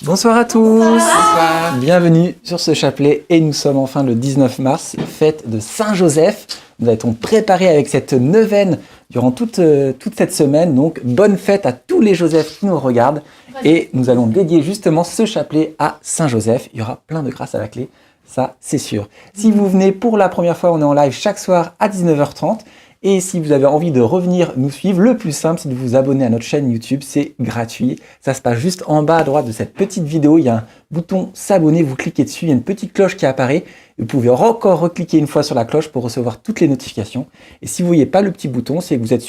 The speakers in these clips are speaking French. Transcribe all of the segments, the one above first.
Bonsoir à tous. Bonsoir. Bienvenue sur ce chapelet et nous sommes enfin le 19 mars, fête de Saint-Joseph. Nous avons préparé avec cette neuvaine durant toute cette semaine, donc bonne fête à tous les Joseph qui nous regardent et nous allons dédier justement ce chapelet à Saint-Joseph. Il y aura plein de grâces à la clé, ça c'est sûr. Si vous venez pour la première fois, on est en live chaque soir à 19h30. Et si vous avez envie de revenir nous suivre, le plus simple, c'est de vous abonner à notre chaîne YouTube. C'est gratuit. Ça se passe juste en bas à droite de cette petite vidéo. Il y a un bouton s'abonner. Vous cliquez dessus. Il y a une petite cloche qui apparaît. Vous pouvez encore recliquer une fois sur la cloche pour recevoir toutes les notifications. Et si vous ne voyez pas le petit bouton, c'est que vous êtes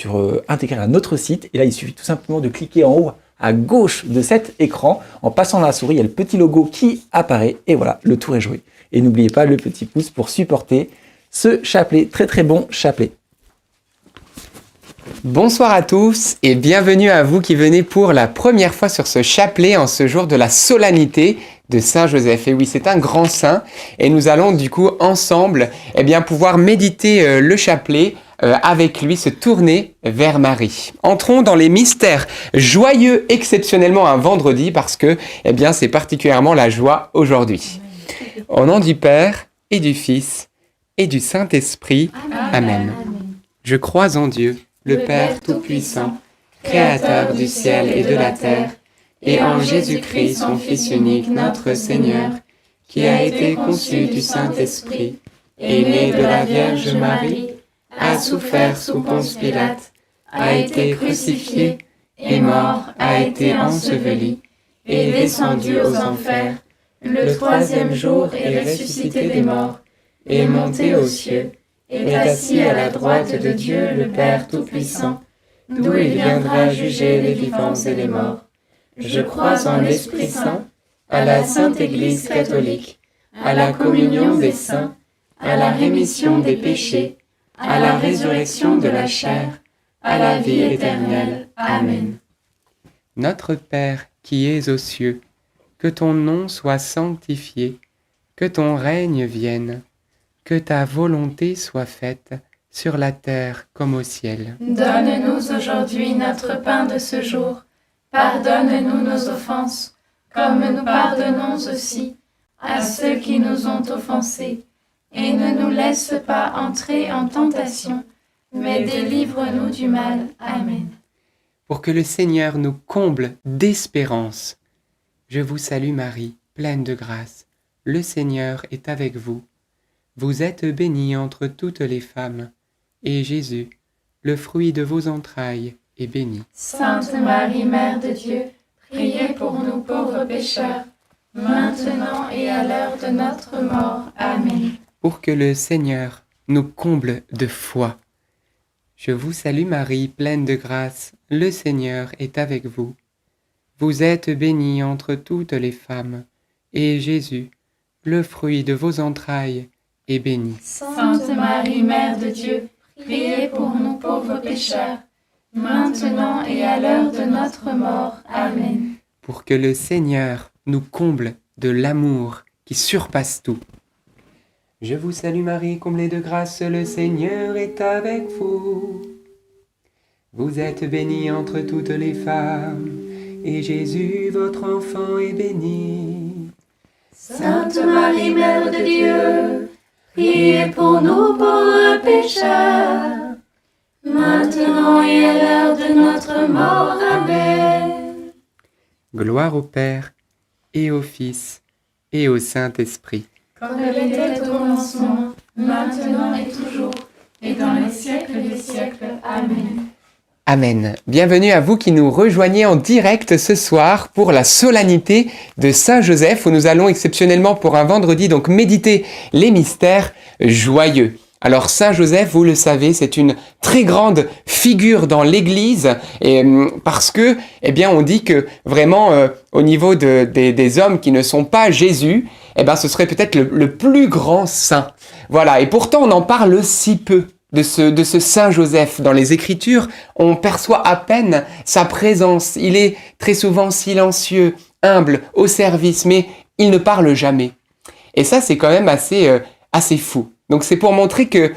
intégré à notre site. Et là, il suffit tout simplement de cliquer en haut à gauche de cet écran. En passant la souris, il y a le petit logo qui apparaît. Et voilà, le tour est joué. Et n'oubliez pas le petit pouce pour supporter ce chapelet. Très très bon chapelet. Bonsoir à tous et bienvenue à vous qui venez pour la première fois sur ce chapelet en ce jour de la solennité de Saint-Joseph. Et oui, c'est un grand saint et nous allons du coup ensemble pouvoir méditer le chapelet avec lui, se tourner vers Marie. Entrons dans les mystères joyeux exceptionnellement un vendredi parce que c'est particulièrement la joie aujourd'hui. Au nom du Père et du Fils et du Saint-Esprit. Amen. Je crois en Dieu, le Père Tout-Puissant, Créateur du ciel et de la terre, et en Jésus-Christ, son Fils unique, notre Seigneur, qui a été conçu du Saint-Esprit, est né de la Vierge Marie, a souffert sous Ponce Pilate, a été crucifié, est mort, a été enseveli, est descendu aux enfers, le troisième jour est ressuscité des morts, est monté aux cieux, est assis à la droite de Dieu le Père Tout-Puissant, d'où il viendra juger les vivants et les morts. Je crois en l'Esprit Saint, à la Sainte Église catholique, à la communion des saints, à la rémission des péchés, à la résurrection de la chair, à la vie éternelle. Amen. Notre Père qui es aux cieux, que ton nom soit sanctifié, que ton règne vienne. Que ta volonté soit faite sur la terre comme au ciel. Donne-nous aujourd'hui notre pain de ce jour. Pardonne-nous nos offenses, comme nous pardonnons aussi à ceux qui nous ont offensés. Et ne nous laisse pas entrer en tentation, mais délivre-nous du mal. Amen. Pour que le Seigneur nous comble d'espérance. Je vous salue Marie, pleine de grâce. Le Seigneur est avec vous. Vous êtes bénie entre toutes les femmes, et Jésus, le fruit de vos entrailles, est béni. Sainte Marie, Mère de Dieu, priez pour nous pauvres pécheurs, maintenant et à l'heure de notre mort. Amen. Pour que le Seigneur nous comble de foi. Je vous salue Marie, pleine de grâce, le Seigneur est avec vous. Vous êtes bénie entre toutes les femmes, et Jésus, le fruit de vos entrailles, est béni. Sainte Marie, Mère de Dieu, priez pour nous pauvres pécheurs, maintenant et à l'heure de notre mort. Amen. Pour que le Seigneur nous comble de l'amour qui surpasse tout. Je vous salue Marie, comblée de grâce, le Seigneur est avec vous. Vous êtes bénie entre toutes les femmes, et Jésus, votre enfant, est béni. Sainte Marie, Mère de Dieu, priez pour nous pauvres pécheurs, maintenant et à l'heure de notre mort. Amen. Gloire au Père, et au Fils, et au Saint-Esprit. Comme elle était au commencement, maintenant et toujours, et dans les siècles des siècles. Amen. Amen. Bienvenue à vous qui nous rejoignez en direct ce soir pour la solennité de Saint-Joseph où nous allons exceptionnellement pour un vendredi donc méditer les mystères joyeux. Alors Saint-Joseph, vous le savez, c'est une très grande figure dans l'Église et parce que, on dit que vraiment au niveau des hommes qui ne sont pas Jésus, ce serait peut-être le plus grand saint. Voilà, et pourtant on en parle si peu. De ce Saint Joseph. Dans les Écritures, on perçoit à peine sa présence. Il est très souvent silencieux, humble, au service, mais il ne parle jamais. Et ça, c'est quand même assez fou. Donc c'est pour montrer que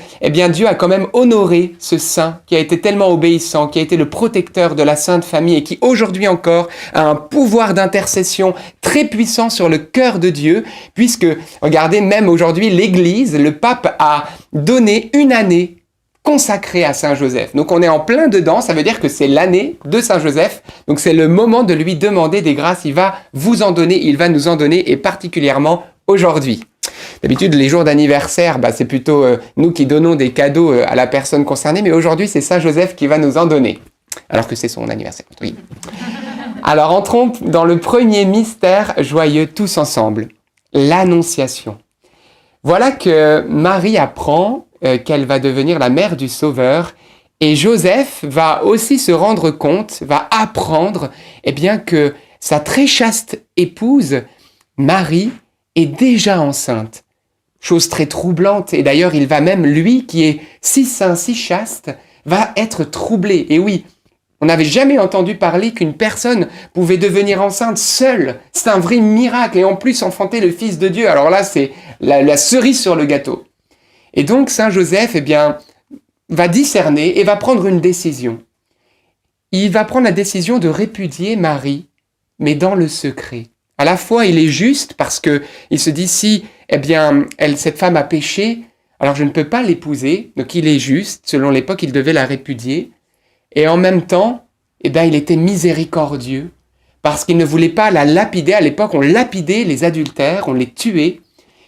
Dieu a quand même honoré ce saint qui a été tellement obéissant, qui a été le protecteur de la Sainte Famille et qui aujourd'hui encore a un pouvoir d'intercession très puissant sur le cœur de Dieu, puisque, regardez, même aujourd'hui, l'Église, le pape a donné une année consacrée à Saint Joseph. Donc on est en plein dedans, ça veut dire que c'est l'année de Saint Joseph, donc c'est le moment de lui demander des grâces, il va vous en donner, il va nous en donner, et particulièrement aujourd'hui. D'habitude, les jours d'anniversaire, c'est plutôt nous qui donnons des cadeaux à la personne concernée, mais aujourd'hui, c'est Saint Joseph qui va nous en donner, alors que c'est son anniversaire. Oui. Alors, entrons dans le premier mystère joyeux tous ensemble, l'Annonciation. Voilà que Marie apprend qu'elle va devenir la mère du Sauveur, et Joseph va aussi se rendre compte, va apprendre que sa très chaste épouse, Marie, est déjà enceinte. Chose très troublante, et d'ailleurs il va même, lui qui est si saint, si chaste, va être troublé. Et oui, on n'avait jamais entendu parler qu'une personne pouvait devenir enceinte seule. C'est un vrai miracle, et en plus enfanter le Fils de Dieu. Alors là, c'est la cerise sur le gâteau. Et donc Saint Joseph, va discerner et va prendre une décision. Il va prendre la décision de répudier Marie, mais dans le secret. À la fois, il est juste parce que il se dit si, cette femme a péché, alors je ne peux pas l'épouser. Donc il est juste. Selon l'époque, il devait la répudier. Et en même temps, il était miséricordieux parce qu'il ne voulait pas la lapider. À l'époque, on lapidait les adultères, on les tuait.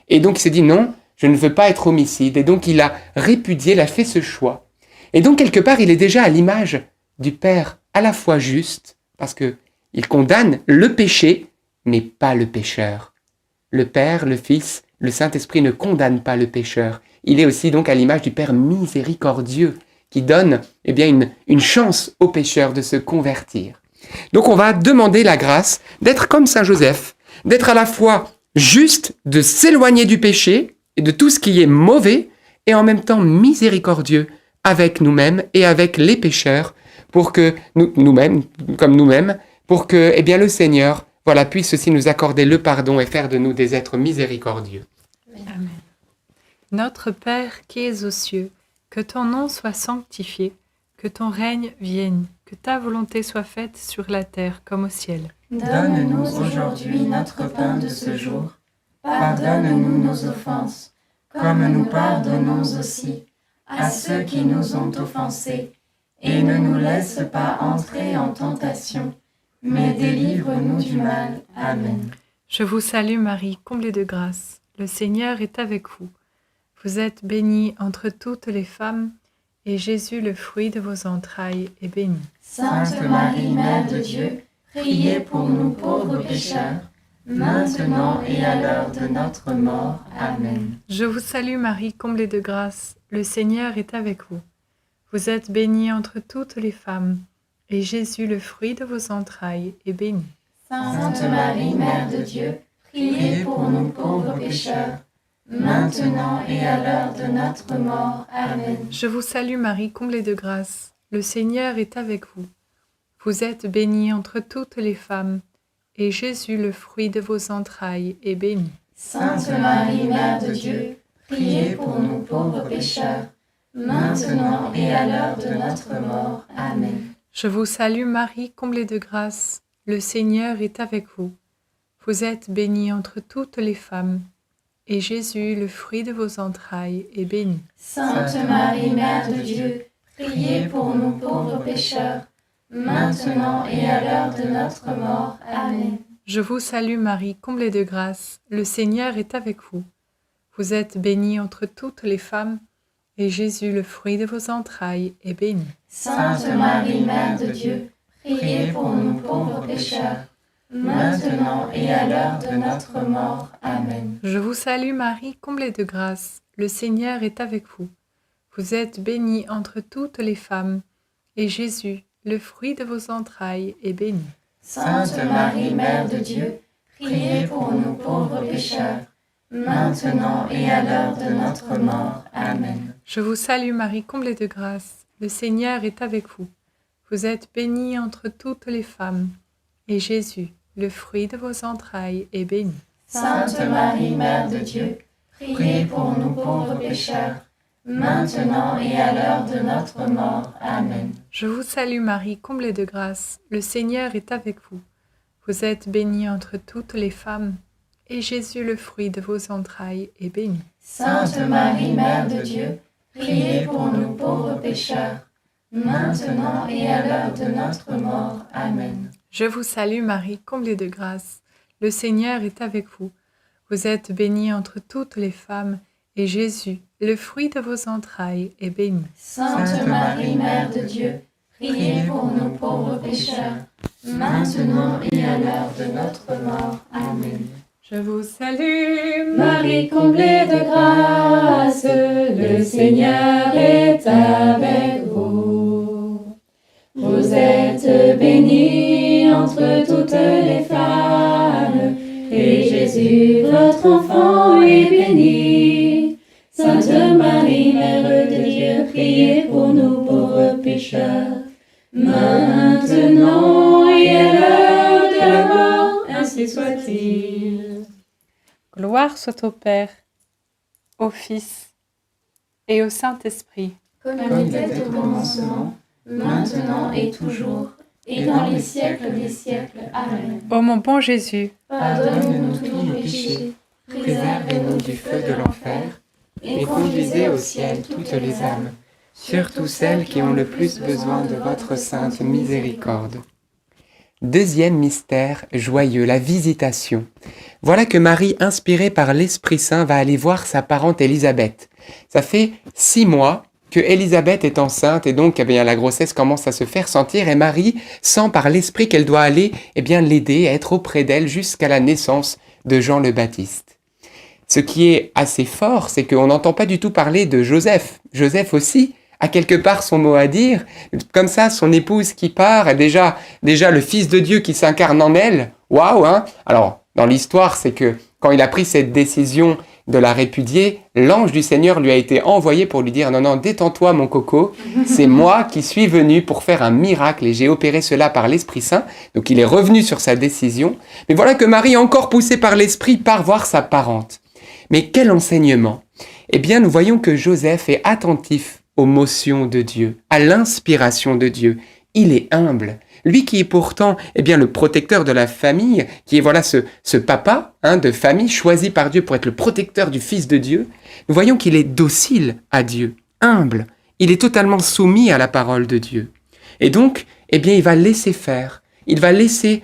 Et donc il s'est dit non, je ne veux pas être homicide. Et donc il a répudié, il a fait ce choix. Et donc quelque part, il est déjà à l'image du Père à la fois juste parce que il condamne le péché, mais pas le pécheur. Le Père, le Fils, le Saint-Esprit ne condamnent pas le pécheur. Il est aussi donc à l'image du Père miséricordieux qui donne une chance aux pécheurs de se convertir. Donc on va demander la grâce d'être comme Saint Joseph, d'être à la fois juste, de s'éloigner du péché et de tout ce qui est mauvais, et en même temps miséricordieux avec nous-mêmes et avec les pécheurs, pour que nous-mêmes, pour que le Seigneur puisse aussi nous accorder le pardon et faire de nous des êtres miséricordieux. Amen. Notre Père qui es aux cieux, que ton nom soit sanctifié, que ton règne vienne, que ta volonté soit faite sur la terre comme au ciel. Donne-nous aujourd'hui notre pain de ce jour. Pardonne-nous nos offenses, comme nous pardonnons aussi à ceux qui nous ont offensés. Et ne nous laisse pas entrer en tentation, mais délivre-nous du mal. Amen. Je vous salue Marie, comblée de grâce. Le Seigneur est avec vous. Vous êtes bénie entre toutes les femmes, et Jésus, le fruit de vos entrailles, est béni. Sainte Marie, Mère de Dieu, priez pour nous pauvres pécheurs, maintenant et à l'heure de notre mort. Amen. Je vous salue Marie, comblée de grâce. Le Seigneur est avec vous. Vous êtes bénie entre toutes les femmes, et Jésus, le fruit de vos entrailles, est béni. Sainte Marie, Mère de Dieu, priez pour nous pauvres pécheurs, maintenant et à l'heure de notre mort. Amen. Je vous salue Marie, comblée de grâce. Le Seigneur est avec vous. Vous êtes bénie entre toutes les femmes, et Jésus, le fruit de vos entrailles, est béni. Sainte Marie, Mère de Dieu, priez pour nous pauvres pécheurs, maintenant et à l'heure de notre mort. Amen. Je vous salue Marie, comblée de grâce. Le Seigneur est avec vous. Vous êtes bénie entre toutes les femmes, et Jésus, le fruit de vos entrailles, est béni. Sainte Marie, Mère de Dieu, priez pour nous pauvres pécheurs, maintenant et à l'heure de notre mort. Amen. Je vous salue Marie, comblée de grâce. Le Seigneur est avec vous. Vous êtes bénie entre toutes les femmes, et Jésus, le fruit de vos entrailles, est béni. Sainte Marie, Mère de Dieu, priez pour nous pauvres pécheurs, maintenant et à l'heure de notre mort. Amen. Je vous salue Marie, comblée de grâce. Le Seigneur est avec vous. Vous êtes bénie entre toutes les femmes, et Jésus, le fruit de vos entrailles, est béni. Sainte Marie, Mère de Dieu, priez pour nous pauvres pécheurs, maintenant et à l'heure de notre mort. Amen. Je vous salue Marie, comblée de grâce. Le Seigneur est avec vous. Vous êtes bénie entre toutes les femmes, et Jésus, le fruit de vos entrailles, est béni. Sainte Marie, Mère de Dieu, priez pour nous pauvres pécheurs, maintenant et à l'heure de notre mort. Amen. Je vous salue Marie, comblée de grâce. Le Seigneur est avec vous. Vous êtes bénie entre toutes les femmes, et Jésus, le fruit de vos entrailles, est béni. Sainte Marie, Mère de Dieu, priez pour nous pauvres pécheurs, maintenant et à l'heure de notre mort. Amen. Je vous salue Marie, comblée de grâce. Le Seigneur est avec vous. Vous êtes bénie entre toutes les femmes, et Jésus, le fruit de vos entrailles, est béni. Sainte Marie, Mère de Dieu, priez pour nous pauvres pécheurs, maintenant et à l'heure de notre mort. Amen. Je vous salue Marie comblée de grâce, le Seigneur est avec vous. Vous êtes bénie entre toutes les femmes, et Jésus, votre enfant, est béni. Sainte Marie, Mère de Dieu, priez pour nous pauvres pécheurs, maintenant et à l'heure de la mort, ainsi soit-il. Gloire soit au Père, au Fils et au Saint-Esprit. Comme il était au commencement, maintenant et toujours, et dans les siècles des siècles. Amen. Ô mon bon Jésus, Pardonne-nous tous nos péchés, préservez-nous du feu de l'enfer, Et conduisez au ciel toutes les âmes, surtout celles qui ont le plus besoin de votre sainte miséricorde. Deuxième mystère joyeux, la visitation. Voilà que Marie, inspirée par l'Esprit Saint, va aller voir sa parente Élisabeth. Ça fait 6 mois que Élisabeth est enceinte et donc la grossesse commence à se faire sentir et Marie sent par l'Esprit qu'elle doit aller l'aider à être auprès d'elle jusqu'à la naissance de Jean le Baptiste. Ce qui est assez fort, c'est qu'on n'entend pas du tout parler de Joseph. Joseph aussi a quelque part son mot à dire. Comme ça, son épouse qui part, et déjà le Fils de Dieu qui s'incarne en elle. Waouh, hein. Alors, dans l'histoire, c'est que quand il a pris cette décision de la répudier, l'ange du Seigneur lui a été envoyé pour lui dire « Non, détends-toi mon coco, c'est moi qui suis venu pour faire un miracle et j'ai opéré cela par l'Esprit Saint. » Donc il est revenu sur sa décision. Mais voilà que Marie, encore poussée par l'Esprit, part voir sa parente. Mais quel enseignement? Eh bien, nous voyons que Joseph est attentif aux motions de Dieu, à l'inspiration de Dieu. Il est humble. Lui qui est pourtant le protecteur de la famille, qui est ce papa de famille choisi par Dieu pour être le protecteur du Fils de Dieu, nous voyons qu'il est docile à Dieu, humble. Il est totalement soumis à la parole de Dieu. Et donc, il va laisser faire. Il va laisser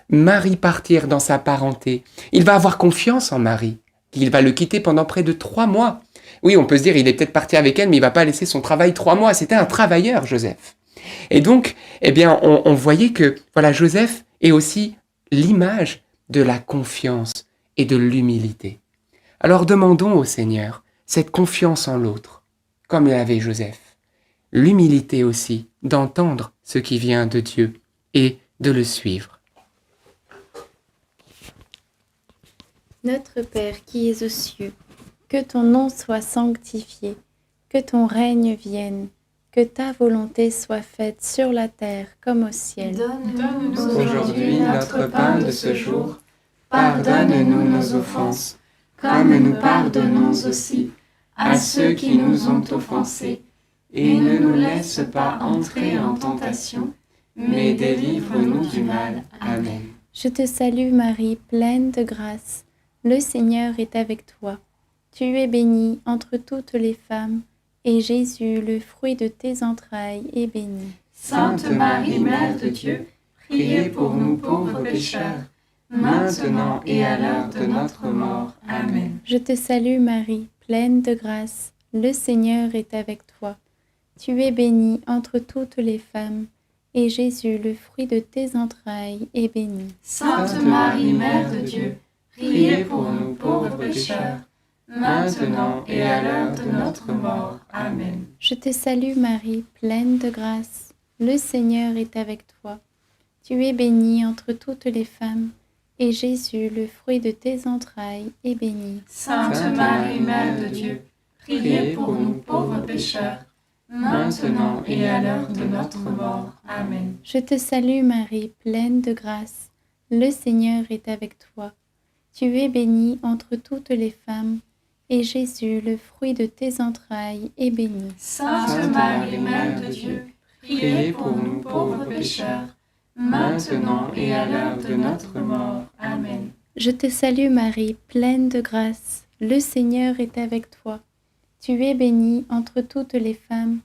Marie partir dans sa parenté. Il va avoir confiance en Marie. Il va le quitter pendant près de 3 mois. Oui, on peut se dire, il est peut-être parti avec elle, mais il va pas laisser son travail 3 mois. C'était un travailleur, Joseph. Et donc, on voyait que, Joseph est aussi l'image de la confiance et de l'humilité. Alors demandons au Seigneur cette confiance en l'autre, comme l'avait Joseph. L'humilité aussi, d'entendre ce qui vient de Dieu et de le suivre. Notre Père qui es aux cieux, que ton nom soit sanctifié, que ton règne vienne, que ta volonté soit faite sur la terre comme au ciel. Donne-nous Aujourd'hui notre pain de ce jour. Pardonne-nous nos offenses, comme nous pardonnons aussi à ceux qui nous ont offensés. Et ne nous laisse pas entrer en tentation, mais délivre-nous du mal. Amen. Je te salue Marie, pleine de grâce. Le Seigneur est avec toi. Tu es bénie entre toutes les femmes, et Jésus, le fruit de tes entrailles, est béni. Sainte Marie, Mère de Dieu, priez pour nous pauvres pécheurs, maintenant et à l'heure de notre mort. Amen. Je te salue Marie, pleine de grâce. Le Seigneur est avec toi. Tu es bénie entre toutes les femmes, et Jésus, le fruit de tes entrailles, est béni. Sainte Marie, Mère de Dieu, priez pour nous pauvres pécheurs, maintenant et à l'heure de notre mort. Amen. Je te salue Marie, pleine de grâce. Le Seigneur est avec toi. Tu es bénie entre toutes les femmes, et Jésus, le fruit de tes entrailles, est béni. Sainte Marie, Mère de Dieu, priez pour nous pauvres pécheurs, maintenant et à l'heure de notre mort. Amen. Je te salue Marie, pleine de grâce. Le Seigneur est avec toi. Tu es bénie entre toutes les femmes, et Jésus, le fruit de tes entrailles, est béni. Sainte Marie, Mère de Dieu, priez pour nous pauvres pécheurs, maintenant et à l'heure de notre mort. Amen. Je te salue Marie, pleine de grâce. Le Seigneur est avec toi. Tu es bénie entre toutes les femmes,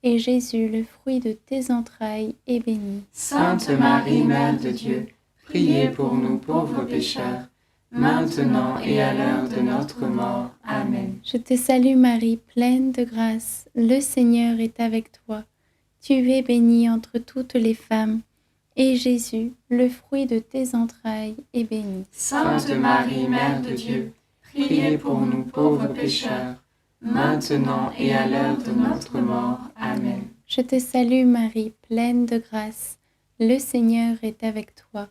et Jésus, le fruit de tes entrailles, est béni. Sainte Marie, Mère de Dieu, priez pour nous pauvres pécheurs, maintenant et à l'heure de notre mort. Amen. Je te salue Marie, pleine de grâce. Le Seigneur est avec toi. Tu es bénie entre toutes les femmes, et Jésus, le fruit de tes entrailles, est béni. Sainte Marie, Mère de Dieu, priez pour nous pauvres pécheurs, maintenant et à l'heure de notre mort. Amen. Je te salue Marie, pleine de grâce. Le Seigneur est avec toi.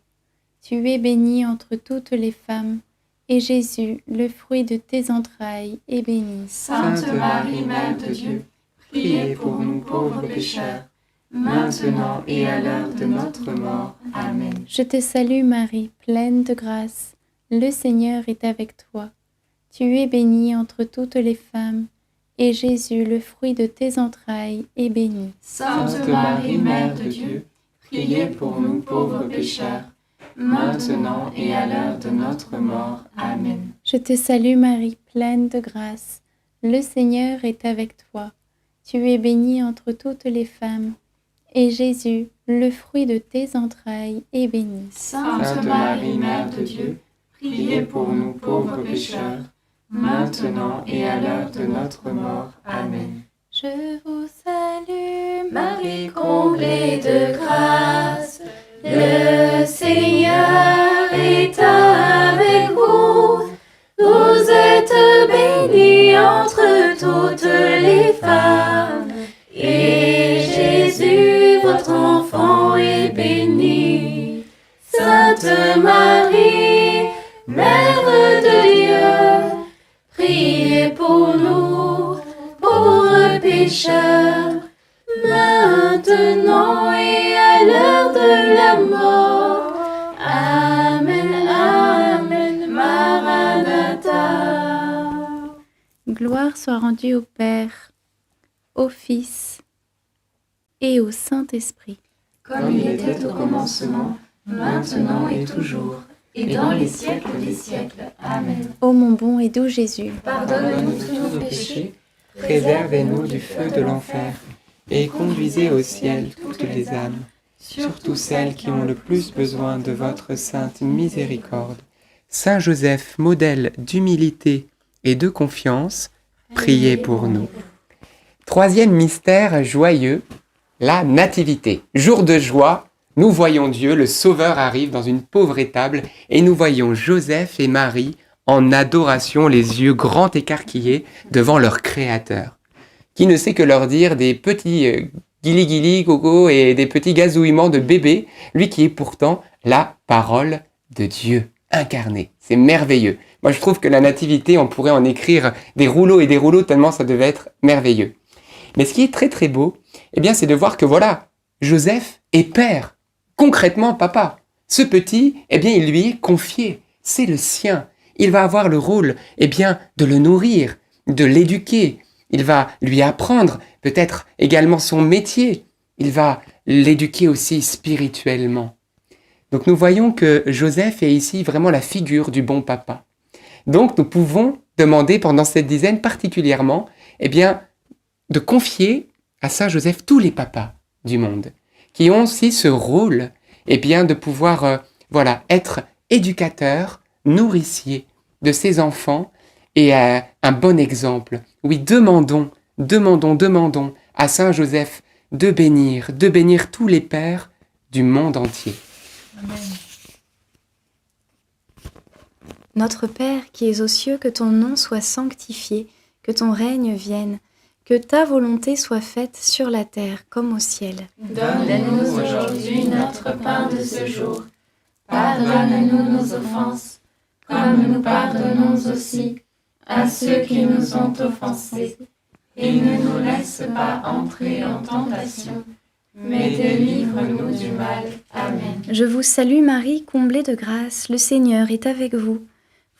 Tu es bénie entre toutes les femmes, et Jésus, le fruit de tes entrailles, est béni. Sainte Marie, Mère de Dieu, priez pour nous pauvres pécheurs, maintenant et à l'heure de notre mort. Amen. Je te salue Marie, pleine de grâce. Le Seigneur est avec toi. Tu es bénie entre toutes les femmes, et Jésus, le fruit de tes entrailles, est béni. Sainte Marie, Mère de Dieu, priez pour nous pauvres pécheurs, maintenant et à l'heure de notre mort. Amen. Je te salue Marie, pleine de grâce. Le Seigneur est avec toi. Tu es bénie entre toutes les femmes, et Jésus, le fruit de tes entrailles, est béni. Sainte Marie, Mère de Dieu, priez pour nous pauvres pécheurs, maintenant et à l'heure de notre mort. Amen. Je vous salue, Marie comblée de grâce, le Seigneur est avec vous. Vous êtes bénie entre toutes les femmes, et Jésus, votre enfant, est béni. Sainte Marie, Mère de Dieu, priez pour nous, pauvres pécheurs, maintenant et à l'heure de la mort. Amen, Amen, Maranatha. gloire soit rendue au Père, au Fils et au Saint-Esprit. Comme il était au commencement, maintenant et toujours, et dans les siècles des siècles. Amen. Ô mon bon et doux Jésus, Pardonne-nous tous nos péchés, préservez-nous du feu de l'enfer, et conduisez au ciel toutes les âmes, surtout celles qui ont le plus besoin de votre sainte miséricorde. Saint Joseph, modèle d'humilité et de confiance, priez pour nous. Troisième mystère joyeux, la nativité. Jour de joie, nous voyons Dieu, le Sauveur arrive dans une pauvre étable, et nous voyons Joseph et Marie en adoration, les yeux grands écarquillés devant leur Créateur. Qui ne sait que leur dire des petits guili-guili, coco et des petits gazouillements de bébé, lui qui est pourtant la parole de Dieu incarnée. C'est merveilleux. Moi, je trouve que la nativité, on pourrait en écrire des rouleaux et des rouleaux tellement ça devait être merveilleux. Mais ce qui est très très beau, eh bien, c'est de voir que voilà, Joseph est père, concrètement papa. Ce petit, eh bien, il lui est confié, c'est le sien. Il va avoir le rôle, eh bien, de le nourrir, de l'éduquer. Il va lui apprendre peut-être également son métier. Il va l'éduquer aussi spirituellement. Donc nous voyons que Joseph est ici vraiment la figure du bon papa. Donc nous pouvons demander pendant cette dizaine particulièrement, eh bien, de confier à Saint Joseph tous les papas du monde, qui ont aussi ce rôle, eh bien, de pouvoir, être éducateurs, nourriciers de ses enfants et un bon exemple. Oui, demandons à Saint Joseph de bénir tous les pères du monde entier. Amen. Notre Père qui es aux cieux, que ton nom soit sanctifié, que ton règne vienne, que ta volonté soit faite sur la terre comme au ciel. Donne-nous aujourd'hui notre pain de ce jour. Pardonne-nous nos offenses, comme nous pardonnons aussi à ceux qui nous ont offensés. Et ne nous laisse pas entrer en tentation, mais délivre-nous du mal. Amen. Je vous salue Marie, comblée de grâce, le Seigneur est avec vous.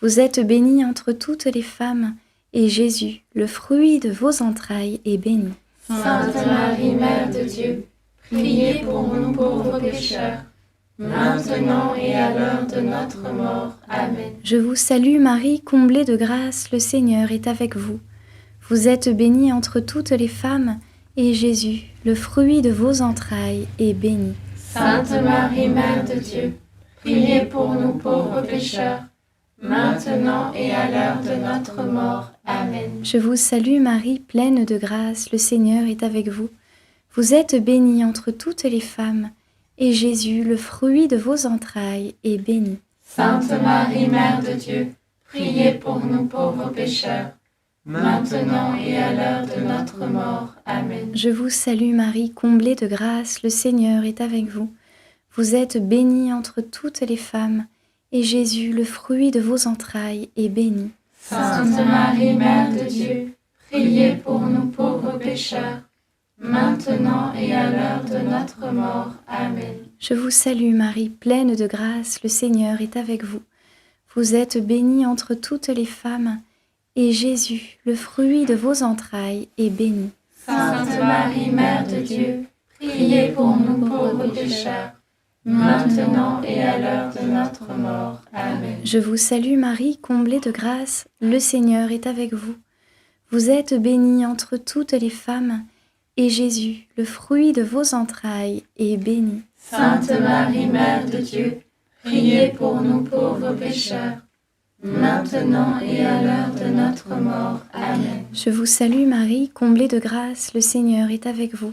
Vous êtes bénie entre toutes les femmes, et Jésus, le fruit de vos entrailles, est béni. Sainte Marie, Mère de Dieu, priez pour nous pauvres pécheurs, maintenant et à l'heure de notre mort. Amen. Je vous salue Marie, comblée de grâce, le Seigneur est avec vous. Vous êtes bénie entre toutes les femmes, et Jésus, le fruit de vos entrailles, est béni. Sainte Marie, Mère de Dieu, priez pour nous pauvres pécheurs, maintenant et à l'heure de notre mort. Amen. Je vous salue Marie, pleine de grâce, le Seigneur est avec vous. Vous êtes bénie entre toutes les femmes, et Jésus, le fruit de vos entrailles, est béni. Sainte Marie, Mère de Dieu, priez pour nous pauvres pécheurs, maintenant et à l'heure de notre mort. Amen. Je vous salue Marie, comblée de grâce, le Seigneur est avec vous. Vous êtes bénie entre toutes les femmes, et Jésus, le fruit de vos entrailles, est béni. Sainte Marie, Mère de Dieu, priez pour nous pauvres pécheurs, maintenant et à l'heure de notre mort. Amen. Je vous salue Marie, pleine de grâce, le Seigneur est avec vous. Vous êtes bénie entre toutes les femmes, et Jésus, le fruit de vos entrailles, est béni. Sainte Marie, Mère de Dieu, priez pour nous pauvres pécheurs, maintenant et à l'heure de notre mort. Amen. Je vous salue Marie, comblée de grâce, le Seigneur est avec vous. Vous êtes bénie entre toutes les femmes, et Jésus, le fruit de vos entrailles, est béni. Sainte Marie, Mère de Dieu, priez pour nous pauvres pécheurs, maintenant et à l'heure de notre mort. Amen. Je vous salue Marie, comblée de grâce, le Seigneur est avec vous.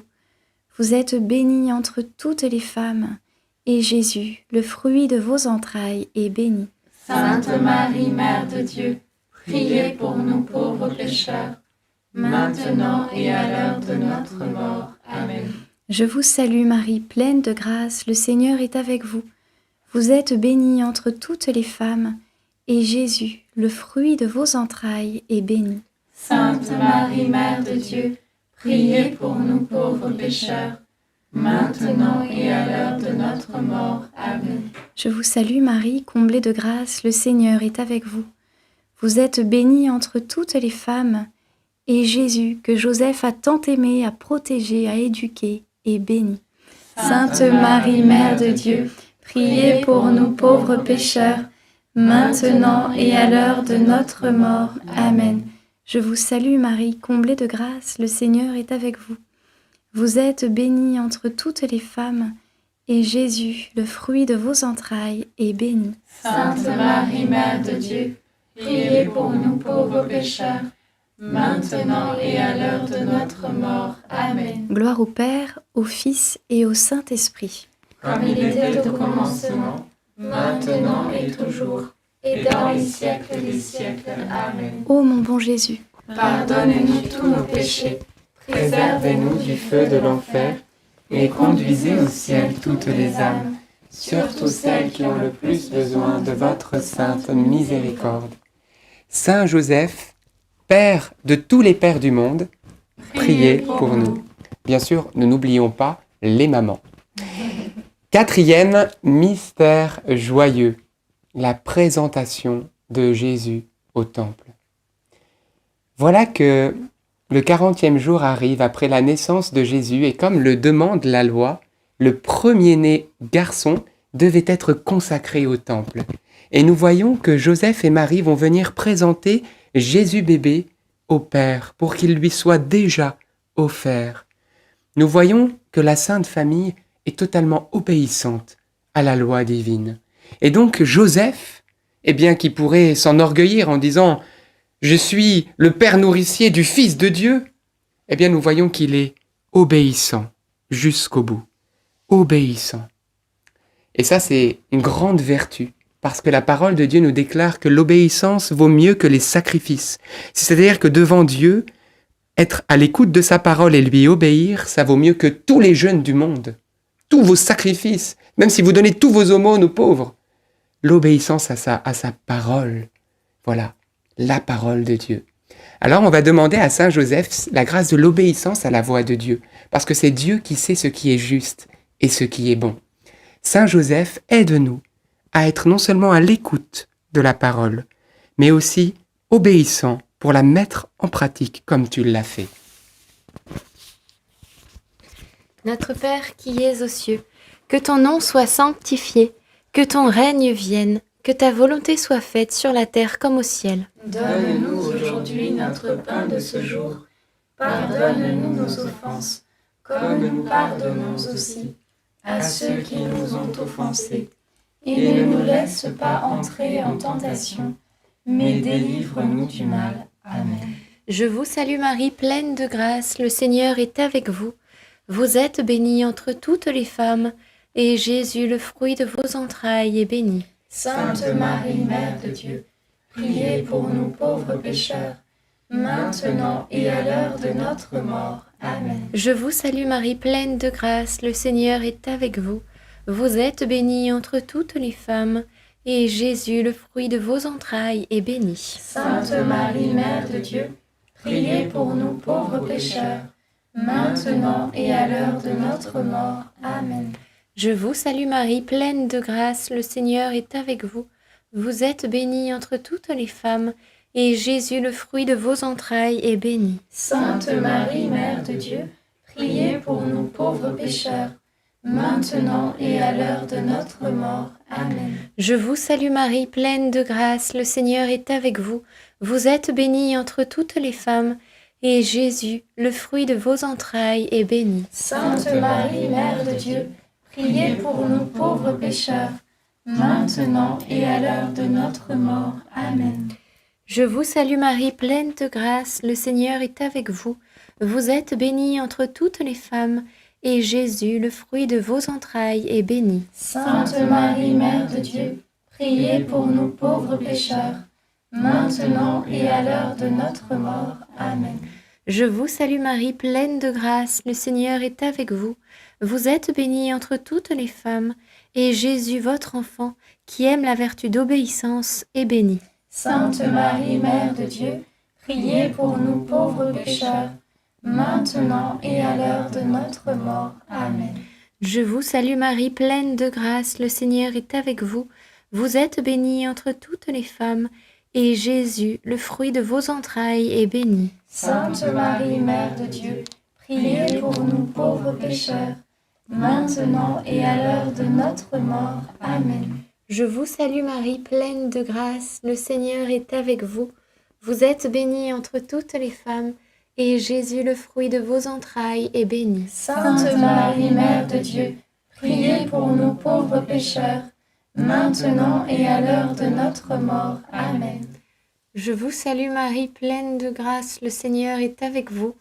Vous êtes bénie entre toutes les femmes, et Jésus, le fruit de vos entrailles, est béni. Sainte Marie, Mère de Dieu, priez pour nous pauvres pécheurs, maintenant et à l'heure de notre mort. Amen. Je vous salue Marie, pleine de grâce, le Seigneur est avec vous. Vous êtes bénie entre toutes les femmes, et Jésus, le fruit de vos entrailles, est béni. Sainte Marie, Mère de Dieu, priez pour nous pauvres pécheurs, maintenant et à l'heure de notre mort. Amen. Je vous salue Marie, comblée de grâce, le Seigneur est avec vous. Vous êtes bénie entre toutes les femmes, et Jésus, que Joseph a tant aimé, a protégé, a éduqué, est béni. Sainte Marie, Mère de Dieu, priez pour nous pauvres pécheurs, maintenant et à l'heure de notre mort. Amen. Je vous salue Marie, comblée de grâce, le Seigneur est avec vous. Vous êtes bénie entre toutes les femmes, et Jésus, le fruit de vos entrailles, est béni. Sainte Marie, Mère de Dieu, priez pour nous pauvres pécheurs, maintenant et à l'heure de notre mort. Amen. Gloire au Père, au Fils et au Saint-Esprit. Comme il était au commencement, maintenant et toujours, et dans les siècles des siècles. Amen. Ô mon bon Jésus, pardonne-nous tous nos péchés, préservez-nous du feu de l'enfer, et conduisez au ciel toutes les âmes, surtout celles qui ont le plus besoin de votre sainte miséricorde. Saint Joseph, Père de tous les pères du monde, priez pour nous. Bien sûr, ne n'oublions pas les mamans. Quatrième mystère joyeux, la présentation de Jésus au temple. Voilà que le 40e jour arrive après la naissance de Jésus et comme le demande la loi, le premier-né garçon devait être consacré au temple. Et nous voyons que Joseph et Marie vont venir présenter Jésus bébé au Père pour qu'il lui soit déjà offert. Nous voyons que la Sainte Famille est totalement obéissante à la loi divine. Et donc Joseph, qui pourrait s'enorgueillir en disant « Je suis le père nourricier du Fils de Dieu », nous voyons qu'il est obéissant jusqu'au bout. Obéissant. Et ça, c'est une grande vertu, parce que la parole de Dieu nous déclare que l'obéissance vaut mieux que les sacrifices. C'est-à-dire que devant Dieu, être à l'écoute de sa parole et lui obéir, ça vaut mieux que tous les jeûnes du monde, tous vos sacrifices, même si vous donnez tous vos aumônes aux pauvres. L'obéissance à sa parole, voilà, la parole de Dieu. Alors on va demander à Saint Joseph la grâce de l'obéissance à la voix de Dieu, parce que c'est Dieu qui sait ce qui est juste et ce qui est bon. Saint Joseph, aide-nous à être non seulement à l'écoute de la parole, mais aussi obéissant pour la mettre en pratique comme tu l'as fait. Notre Père qui es aux cieux, que ton nom soit sanctifié, que ton règne vienne, que ta volonté soit faite sur la terre comme au ciel. Donne-nous aujourd'hui notre pain de ce jour. Pardonne-nous nos offenses, comme nous pardonnons aussi à ceux qui nous ont offensés. Et ne nous laisse pas entrer en tentation, mais délivre-nous du mal. Amen. Je vous salue Marie, pleine de grâce, le Seigneur est avec vous. Vous êtes bénie entre toutes les femmes, et Jésus, le fruit de vos entrailles, est béni. Sainte Marie, Mère de Dieu, priez pour nous pauvres pécheurs, maintenant et à l'heure de notre mort. Amen. Je vous salue Marie, pleine de grâce, le Seigneur est avec vous. Vous êtes bénie entre toutes les femmes, et Jésus, le fruit de vos entrailles, est béni. Sainte Marie, Mère de Dieu, priez pour nous pauvres pécheurs, maintenant et à l'heure de notre mort. Amen. Je vous salue Marie, pleine de grâce, le Seigneur est avec vous. Vous êtes bénie entre toutes les femmes, et Jésus, le fruit de vos entrailles, est béni. Sainte Marie, Mère de Dieu, priez pour nous pauvres pécheurs, maintenant et à l'heure de notre mort. Amen. Je vous salue Marie, pleine de grâce, le Seigneur est avec vous. Vous êtes bénie entre toutes les femmes, et Jésus, le fruit de vos entrailles, est béni. Sainte Marie, Mère de Dieu, priez pour nous pauvres pécheurs, maintenant et à l'heure de notre mort. Amen. Je vous salue Marie, pleine de grâce, le Seigneur est avec vous. Vous êtes bénie entre toutes les femmes, et Jésus, le fruit de vos entrailles, est béni. Sainte Marie, Mère de Dieu, priez pour nous pauvres pécheurs, maintenant et à l'heure de notre mort. Amen. Je vous salue Marie, pleine de grâce, le Seigneur est avec vous. Vous êtes bénie entre toutes les femmes, et Jésus, votre enfant, qui aime la vertu d'obéissance, est béni. Sainte Marie, Mère de Dieu, priez pour nous pauvres pécheurs, maintenant et à l'heure de notre mort. Amen. Je vous salue Marie, pleine de grâce, le Seigneur est avec vous. Vous êtes bénie entre toutes les femmes, et Jésus, le fruit de vos entrailles, est béni. Sainte Marie, Mère de Dieu, priez pour nous pauvres pécheurs, maintenant et à l'heure de notre mort. Amen. Je vous salue Marie, pleine de grâce, le Seigneur est avec vous. Vous êtes bénie entre toutes les femmes, et Jésus, le fruit de vos entrailles, est béni. Sainte Marie, Mère de Dieu, priez pour nous pauvres pécheurs, maintenant et à l'heure de notre mort. Amen. Je vous salue Marie, pleine de grâce, le Seigneur est avec vous.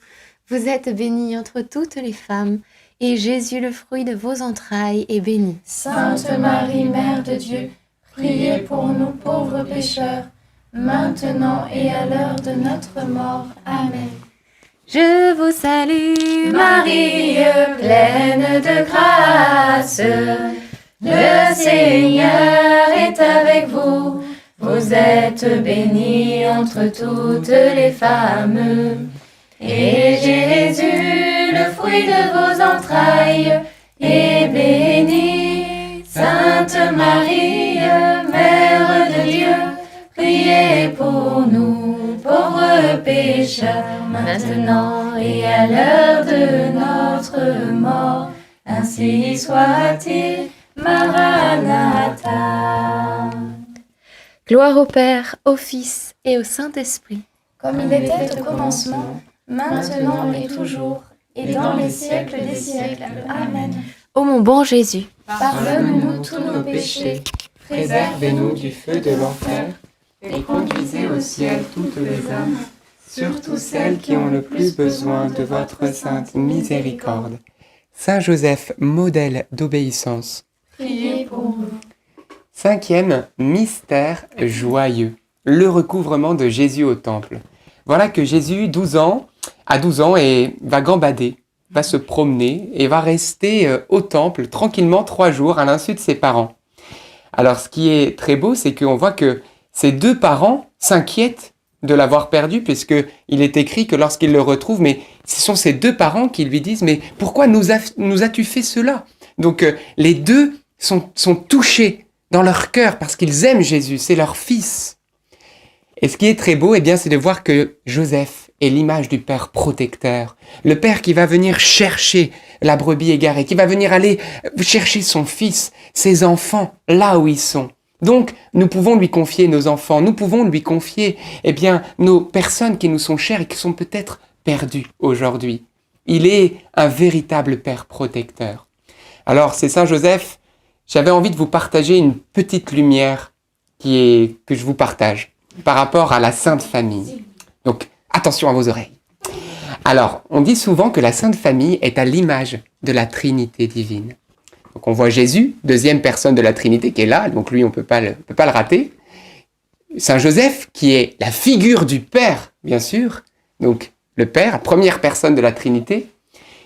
Vous êtes bénie entre toutes les femmes, et Jésus, le fruit de vos entrailles, est béni. Sainte Marie, Mère de Dieu, priez pour nous pauvres pécheurs, maintenant et à l'heure de notre mort. Amen. Je vous salue Marie, pleine de grâce, le Seigneur est avec vous. Vous êtes bénie entre toutes les femmes, et Jésus, le fruit de vos entrailles, est béni. Sainte Marie, Mère de Dieu, priez pour nous, pauvres pécheurs, maintenant et à l'heure de notre mort. Ainsi soit-il. Maranatha. Gloire au Père, au Fils et au Saint-Esprit. Comme il était au commencement, maintenant et toujours, et dans les siècles des siècles. Amen. Ô mon bon Jésus, Pardonne-nous tous nos péchés, Préservez-nous du feu de l'enfer et conduisez au ciel toutes les âmes, surtout celles qui ont le plus besoin de votre sainte miséricorde. Saint Joseph, modèle d'obéissance. priez pour nous. 5e mystère joyeux, le recouvrement de Jésus au temple. Voilà que Jésus, a 12 ans et va gambader, va se promener et va rester au temple tranquillement 3 jours à l'insu de ses parents. Alors ce qui est très beau, c'est qu'on voit que ses 2 parents s'inquiètent de l'avoir perdu, puisqu'il est écrit que lorsqu'il le retrouve, mais ce sont ses 2 parents qui lui disent « Mais pourquoi nous as-tu fait cela ?» Donc les 2 sont touchés dans leur cœur parce qu'ils aiment Jésus, c'est leur fils. Et ce qui est très beau, eh bien, c'est de voir que Joseph est l'image du Père protecteur. Le Père qui va venir chercher la brebis égarée, qui va venir aller chercher son fils, ses enfants, là où ils sont. Donc, nous pouvons lui confier nos enfants, nous pouvons lui confier, eh bien, nos personnes qui nous sont chères et qui sont peut-être perdues aujourd'hui. Il est un véritable Père protecteur. Alors, c'est Saint Joseph, j'avais envie de vous partager une petite lumière que je vous partage par rapport à la Sainte Famille. Donc, attention à vos oreilles. Alors, on dit souvent que la Sainte Famille est à l'image de la Trinité divine. Donc, on voit Jésus, deuxième personne de la Trinité, qui est là, donc lui, on ne peut pas le rater. Saint Joseph, qui est la figure du Père, bien sûr, donc le Père, première personne de la Trinité.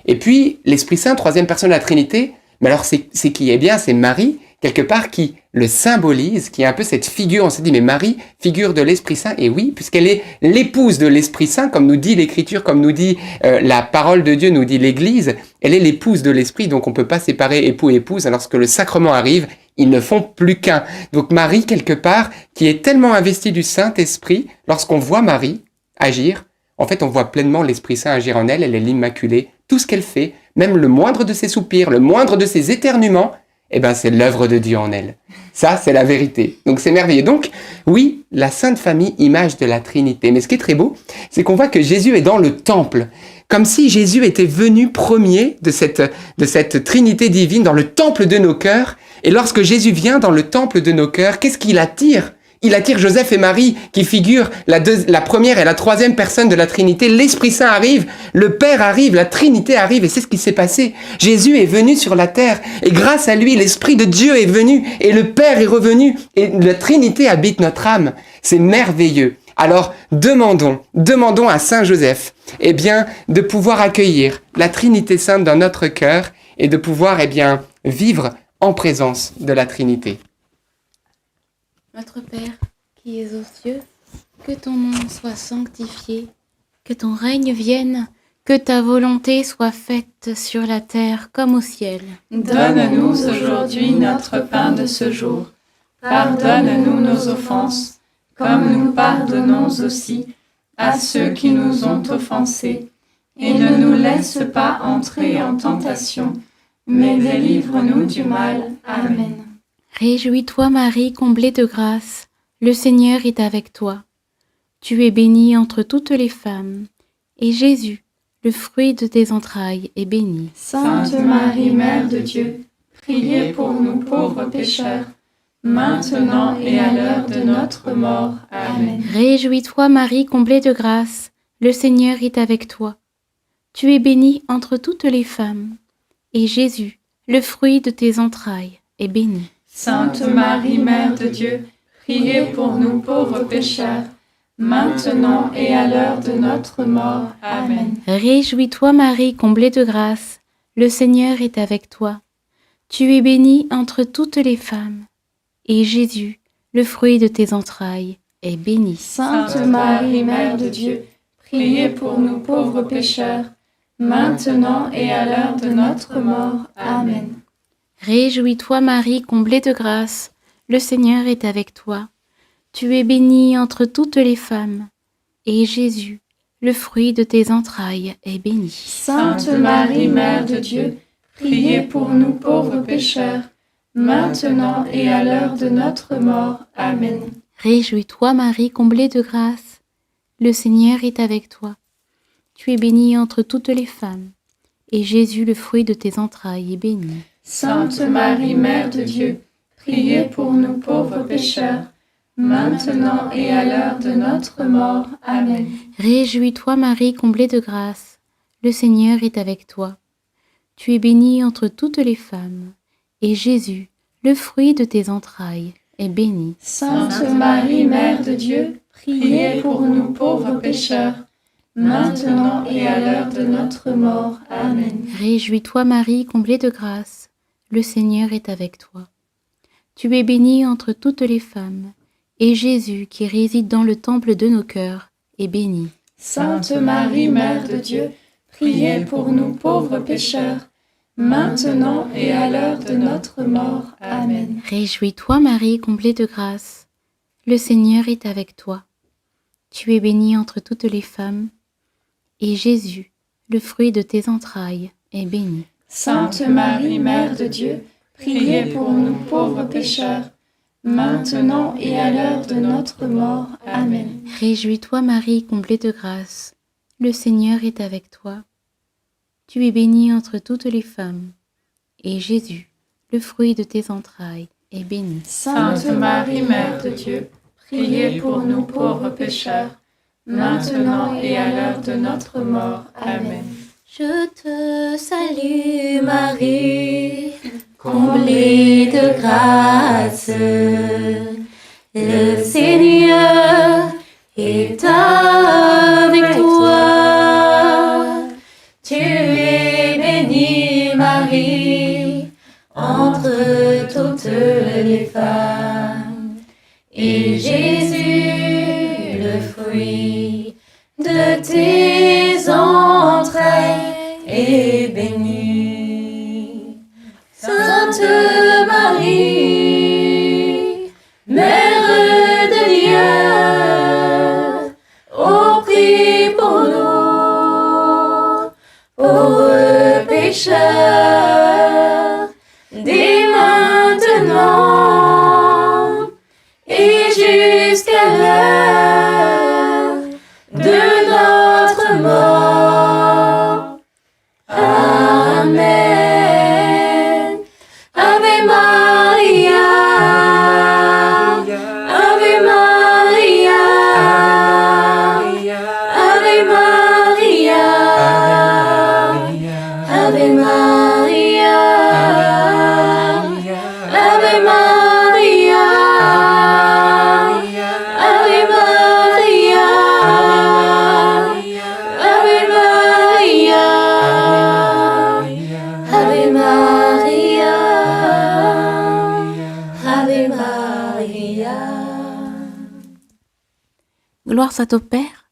Et puis, l'Esprit Saint, troisième personne de la Trinité. Mais alors, c'est qui? Eh bien, c'est Marie, quelque part, qui le symbolise, qui est un peu cette figure. On s'est dit, mais Marie, figure de l'Esprit Saint. Et oui, puisqu'elle est l'épouse de l'Esprit Saint, comme nous dit l'Écriture, comme nous dit la parole de Dieu, nous dit l'Église, elle est l'épouse de l'Esprit, donc on ne peut pas séparer époux et épouse. Lorsque le sacrement arrive, ils ne font plus qu'un. Donc Marie, quelque part, qui est tellement investie du Saint-Esprit, lorsqu'on voit Marie agir, en fait, on voit pleinement l'Esprit Saint agir en elle. Elle est l'Immaculée. Tout ce qu'elle fait, même le moindre de ses soupirs, le moindre de ses éternuements, eh ben, c'est l'œuvre de Dieu en elle. Ça, c'est la vérité. Donc, c'est merveilleux. Donc, oui, la Sainte Famille, image de la Trinité. Mais ce qui est très beau, c'est qu'on voit que Jésus est dans le temple. Comme si Jésus était venu premier de cette Trinité divine dans le temple de nos cœurs. Et lorsque Jésus vient dans le temple de nos cœurs, qu'est-ce qu'il attire ? Il attire Joseph et Marie, qui figurent la première et la troisième personne de la Trinité. L'Esprit Saint arrive, le Père arrive, la Trinité arrive, et c'est ce qui s'est passé. Jésus est venu sur la terre, et grâce à lui, l'Esprit de Dieu est venu, et le Père est revenu, et la Trinité habite notre âme. C'est merveilleux. Alors, demandons à Saint Joseph, eh bien, de pouvoir accueillir la Trinité Sainte dans notre cœur, et de pouvoir, eh bien, vivre en présence de la Trinité. Notre Père, qui es aux cieux, que ton nom soit sanctifié, que ton règne vienne, que ta volonté soit faite sur la terre comme au ciel. Donne-nous aujourd'hui notre pain de ce jour. Pardonne-nous nos offenses, comme nous pardonnons aussi à ceux qui nous ont offensés. Et ne nous laisse pas entrer en tentation, mais délivre-nous du mal. Amen. Réjouis-toi Marie, comblée de grâce, le Seigneur est avec toi. Tu es bénie entre toutes les femmes, et Jésus, le fruit de tes entrailles, est béni. Sainte Marie, Mère de Dieu, priez pour nous pauvres pécheurs, maintenant et à l'heure de notre mort. Amen. Réjouis-toi Marie, comblée de grâce, le Seigneur est avec toi. Tu es bénie entre toutes les femmes, et Jésus, le fruit de tes entrailles, est béni. Sainte Marie, Mère de Dieu, priez pour nous pauvres pécheurs, maintenant et à l'heure de notre mort. Amen. Réjouis-toi Marie, comblée de grâce, le Seigneur est avec toi. Tu es bénie entre toutes les femmes, et Jésus, le fruit de tes entrailles, est béni. Sainte Marie, Mère de Dieu, priez pour nous pauvres pécheurs, maintenant et à l'heure de notre mort. Amen. Réjouis-toi Marie, comblée de grâce, le Seigneur est avec toi. Tu es bénie entre toutes les femmes, et Jésus, le fruit de tes entrailles, est béni. Sainte Marie, Mère de Dieu, priez pour nous pauvres pécheurs, maintenant et à l'heure de notre mort. Amen. Réjouis-toi Marie, comblée de grâce, le Seigneur est avec toi. Tu es bénie entre toutes les femmes, et Jésus, le fruit de tes entrailles, est béni. Sainte Marie, Mère de Dieu, priez pour nous pauvres pécheurs, maintenant et à l'heure de notre mort. Amen. Réjouis-toi Marie, comblée de grâce, le Seigneur est avec toi. Tu es bénie entre toutes les femmes, et Jésus, le fruit de tes entrailles, est béni. Sainte Marie, Mère de Dieu, priez pour nous pauvres pécheurs, maintenant et à l'heure de notre mort. Amen. Réjouis-toi Marie, comblée de grâce, le Seigneur est avec toi. Tu es bénie entre toutes les femmes, et Jésus, qui réside dans le temple de nos cœurs, est béni. Sainte Marie, Mère de Dieu, priez pour nous pauvres pécheurs, maintenant et à l'heure de notre mort. Amen. Réjouis-toi Marie, comblée de grâce, le Seigneur est avec toi. Tu es bénie entre toutes les femmes, et Jésus, le fruit de tes entrailles, est béni. Sainte Marie, Mère de Dieu, priez pour nous pauvres pécheurs, maintenant et à l'heure de notre mort. Amen. Réjouis-toi Marie, comblée de grâce, le Seigneur est avec toi. Tu es bénie entre toutes les femmes, et Jésus, le fruit de tes entrailles, est béni. Sainte Marie, Mère de Dieu, priez pour nous pauvres pécheurs, maintenant et à l'heure de notre mort. Amen. Je te salue Marie, comblée de grâce. Le Seigneur est avec toi. Tu es bénie Marie, entre toutes les femmes. Et Jésus, le fruit de tes entrailles, est béni. Sainte Marie, Mère de Dieu, ô prie pour nous, pauvres pécheurs, dès maintenant et jusqu'à l'heure de notre mort. Amen. Ave Maria, Ave Maria, Ave Maria, Ave Maria, Ave Maria, Ave Maria, Ave Maria, Ave Maria, Ave Maria. Gloire soit au Père,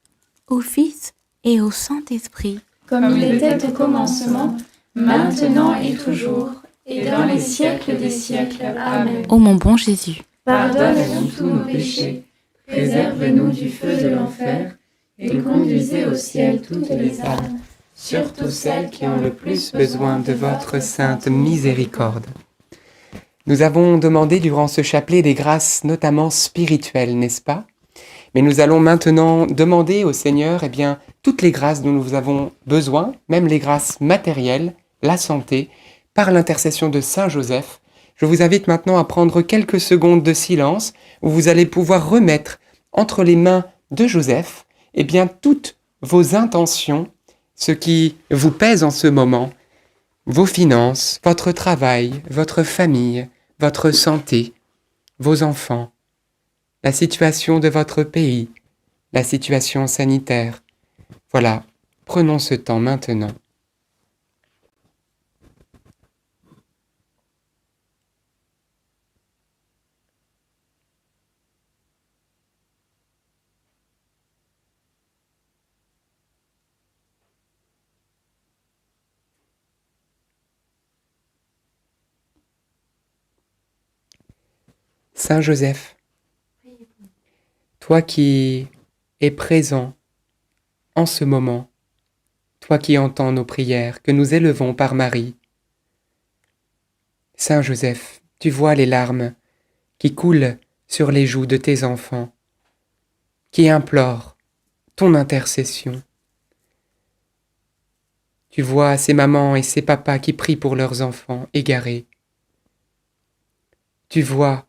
au Fils et au Saint-Esprit. Comme il était au commencement, maintenant et toujours, et dans les siècles des siècles. Amen. Ô mon bon Jésus, Pardonne-nous tous nos péchés, préserve-nous du feu de l'enfer, et conduisez au ciel toutes les âmes, Surtout celles qui ont le plus besoin de votre sainte miséricorde. Nous avons demandé durant ce chapelet des grâces notamment spirituelles, n'est-ce pas? Mais nous allons maintenant demander au Seigneur toutes les grâces dont nous avons besoin, même les grâces matérielles, la santé, par l'intercession de Saint Joseph. Je vous invite maintenant à prendre quelques secondes de silence où vous allez pouvoir remettre entre les mains de Joseph toutes vos intentions, ce qui vous pèse en ce moment, vos finances, votre travail, votre famille, votre santé, vos enfants, la situation de votre pays, la situation sanitaire. Voilà, prenons ce temps maintenant. Saint Joseph, toi qui es présent en ce moment, toi qui entends nos prières que nous élevons par Marie, Saint Joseph, tu vois les larmes qui coulent sur les joues de tes enfants, qui implorent ton intercession. Tu vois ces mamans et ces papas qui prient pour leurs enfants égarés. Tu vois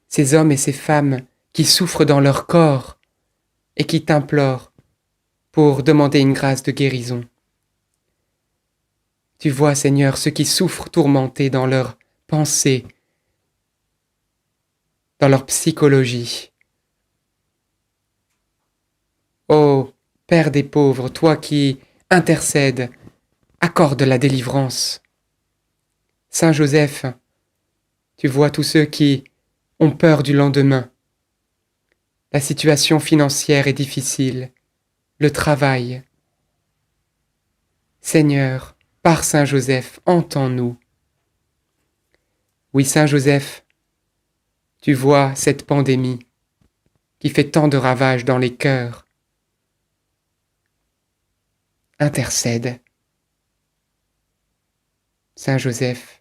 ces hommes et ces femmes qui souffrent dans leur corps et qui t'implorent pour demander une grâce de guérison. Tu vois, Seigneur, ceux qui souffrent tourmentés dans leurs pensées, dans leur psychologie. Ô Père des pauvres, toi qui intercèdes, accorde la délivrance. Saint Joseph, tu vois tous ceux qui ont peur du lendemain. La situation financière est difficile, le travail. Seigneur, par Saint Joseph, entends-nous. Oui, Saint Joseph, tu vois cette pandémie qui fait tant de ravages dans les cœurs, intercède. Saint Joseph,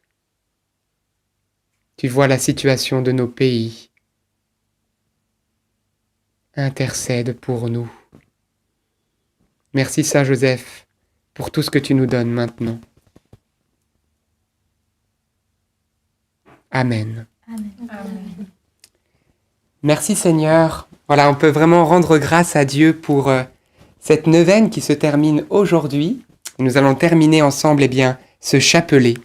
tu vois la situation de nos pays. Intercède pour nous. Merci Saint Joseph pour tout ce que tu nous donnes maintenant. Amen. Merci Seigneur. Voilà, on peut vraiment rendre grâce à Dieu pour cette neuvaine qui se termine aujourd'hui. Nous allons terminer ensemble ce chapelet.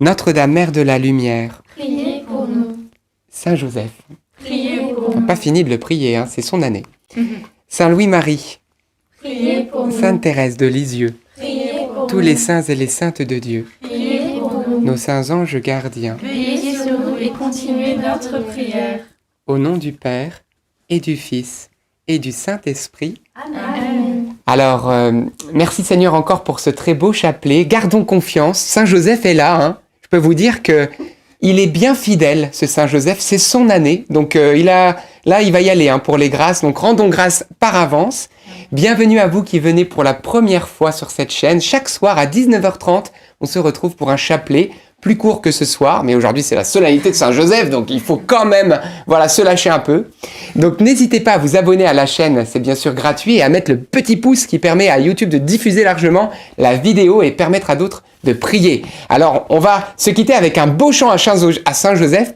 Notre-Dame, Mère de la Lumière. Priez pour nous. Saint Joseph. Priez pour On n'a nous. pas fini de le prier, c'est son année. Saint Louis-Marie. Priez pour nous. Sainte Thérèse de Lisieux. Priez pour Tous nous. les saints et les saintes de Dieu. Priez pour nous. Nos saints anges gardiens. Veillez sur nous et continuez notre prière. Au nom du Père et du Fils et du Saint-Esprit. Amen. Alors, merci Seigneur encore pour ce très beau chapelet. Gardons confiance. Saint Joseph est là. Je peux vous dire que il est bien fidèle, ce Saint Joseph. C'est son année. Donc, il va y aller pour les grâces. Donc, rendons grâce par avance. Bienvenue à vous qui venez pour la première fois sur cette chaîne. Chaque soir à 19h30, on se retrouve pour un chapelet plus court que ce soir, mais aujourd'hui c'est la solennité de Saint-Joseph, donc il faut quand même se lâcher un peu. Donc n'hésitez pas à vous abonner à la chaîne, c'est bien sûr gratuit, et à mettre le petit pouce qui permet à YouTube de diffuser largement la vidéo et permettre à d'autres de prier. Alors on va se quitter avec un beau chant à Saint-Joseph,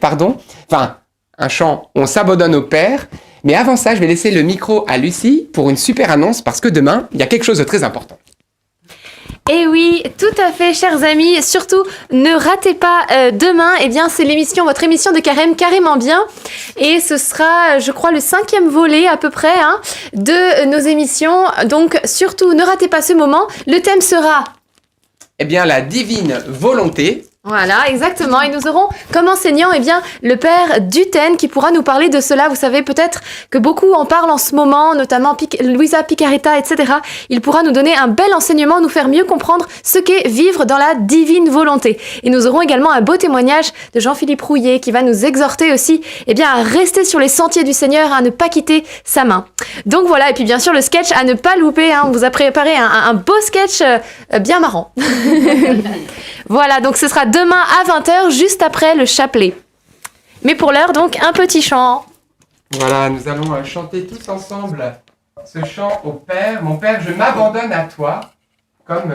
enfin un chant où on s'abandonne au Père, mais avant ça je vais laisser le micro à Lucie pour une super annonce, parce que demain il y a quelque chose de très important. Et oui, tout à fait, chers amis. Surtout, ne ratez pas demain. C'est votre émission de Carême, Carrément Bien. Et ce sera, je crois, le 5e volet à peu près de nos émissions. Donc, surtout, ne ratez pas ce moment. Le thème sera... la divine volonté. Voilà, exactement. Et nous aurons comme enseignant le père Duten qui pourra nous parler de cela. Vous savez peut-être que beaucoup en parlent en ce moment, notamment Luisa Picaretta, etc. Il pourra nous donner un bel enseignement, nous faire mieux comprendre ce qu'est vivre dans la divine volonté. Et nous aurons également un beau témoignage de Jean-Philippe Rouillet qui va nous exhorter aussi à rester sur les sentiers du Seigneur, à ne pas quitter sa main. Donc voilà, et puis bien sûr le sketch à ne pas louper. On vous a préparé un beau sketch bien marrant. Voilà, donc ce sera demain à 20h, juste après le chapelet. Mais pour l'heure, donc, un petit chant. Voilà, nous allons chanter tous ensemble ce chant au Père. Mon Père, je m'abandonne à toi. Comme,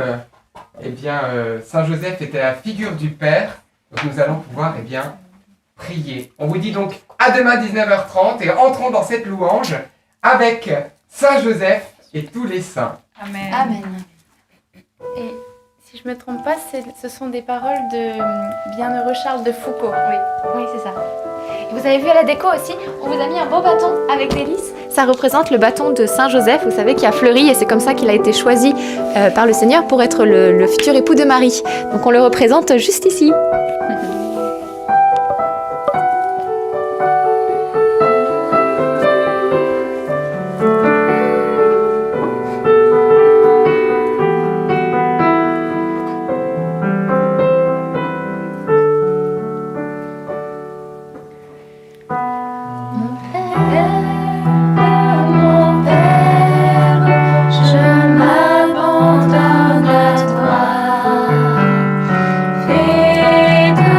Saint Joseph était la figure du Père. Donc nous allons pouvoir, prier. On vous dit donc à demain 19h30 et entrons dans cette louange avec Saint Joseph et tous les saints. Amen. Amen. Et si je ne me trompe pas, ce sont des paroles de Bienheureux Charles de Foucault. Oui, c'est ça. Et vous avez vu à la déco aussi, on vous a mis un beau bâton avec des lys. Ça représente le bâton de Saint Joseph, vous savez, qui a fleuri, et c'est comme ça qu'il a été choisi par le Seigneur pour être le futur époux de Marie. Donc on le représente juste ici. Mon Père, je m'abandonne à toi. Fais de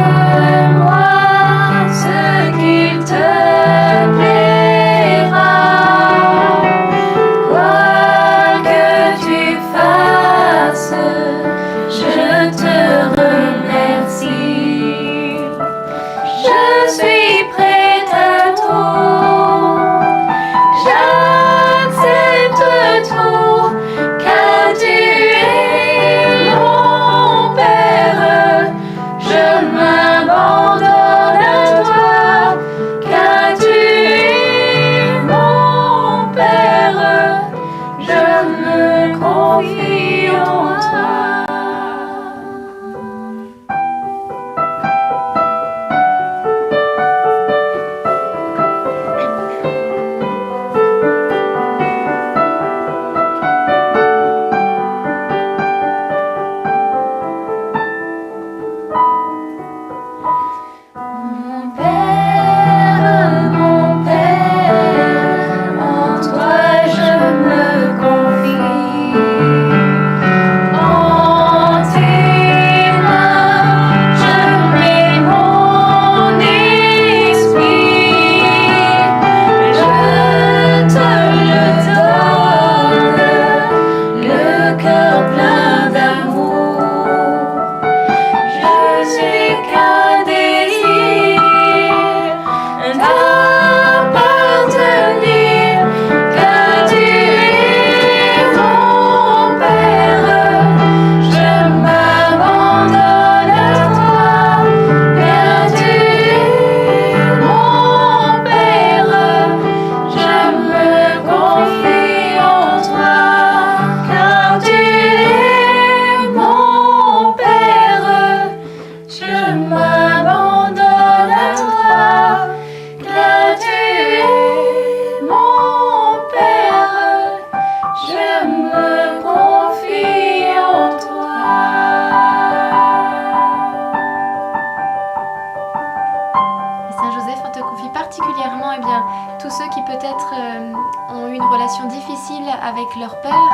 relations difficiles avec leur père,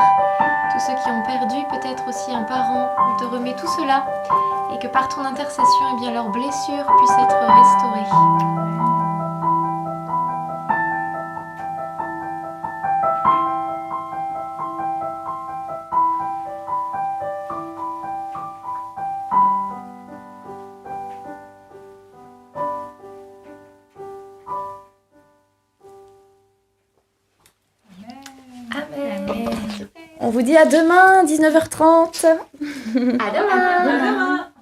tous ceux qui ont perdu peut-être aussi un parent. On te remet tout cela et que par ton intercession, eh bien, leurs blessures puissent être restaurées. On vous dit à demain, 19h30. À demain.